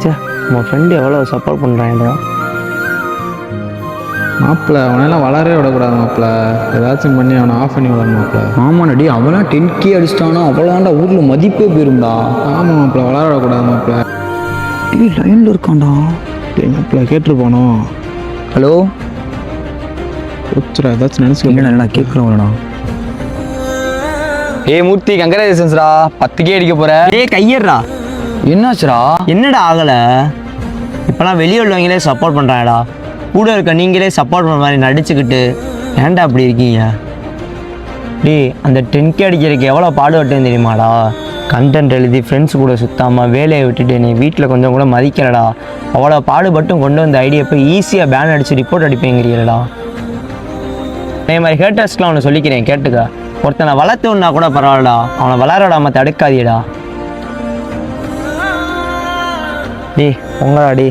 சே உன் ஃப்ரெண்டு எவ்வளோ சப்போர்ட் பண்ணுறான்டா. மாப்பிள்ள அவனெல்லாம் வளரவே விடக்கூடாது மாப்பிள்ள. ஏதாச்சும் பண்ணி அவனை ஆஃப் பண்ணி விடணும் மாப்பிள்ள. ஆமாண்ணடி, அவனா 10K அடிச்சிட்டானா அவ்வளோதான்டா ஊரில் மதிப்பே போயிரும்டா. ஆமாம் மாப்பிள்ள, வளர விடக்கூடாது மாப்பிள்ள. லைனில் இருக்கான்டா. மாப்பிள்ள கேட்டுருப்பானோ. ஹலோ கொச்சுரா ஏதாச்சும் நினச்சி என்னடா கேட்குறவங்களா? ஏய் மூர்த்தி, கங்க்ராச்சுலேஷன்ஸ்டா, 10K அடிக்க போற. ஏய் கையறா, என்னாச்சுடா? என்னடா ஆகலை? இப்போலாம் வெளியே உள்ளவங்களே சப்போர்ட் பண்ணுறாங்கடா, கூட இருக்க நீங்களே சப்போர்ட் பண்ணுற மாதிரி நடிச்சுக்கிட்டு ஏன்டா அப்படி இருக்கீங்க? டேய் அந்த 10K அடிக்கிறதுக்கு எவ்வளோ பாடுபட்டேன்னு தெரியுமாடா? கண்டென்ட் எழுதி ஃப்ரெண்ட்ஸ் கூட சுத்தாமல் வேலையை விட்டுட்டு நீ வீட்டில் கொஞ்சம் கூட மதிக்கலடா. அவ்வளோ பாடுபட்டும் கொண்டு வந்த ஐடியா போய் ஈஸியாக பேன் அடித்து ரிப்போர்ட் அடிப்பேங்கிறீங்களா? அதே மாதிரி ஹேட்டர்ஸ்க்குலாம் அவனை சொல்லிக்கிறேன் கேட்டுக்க. ஒருத்தனை வளர்த்துன்னா கூட பரவாயில்லடா, அவனை வளர விடாம தடுக்காதீடா. டேய் உங்களா டே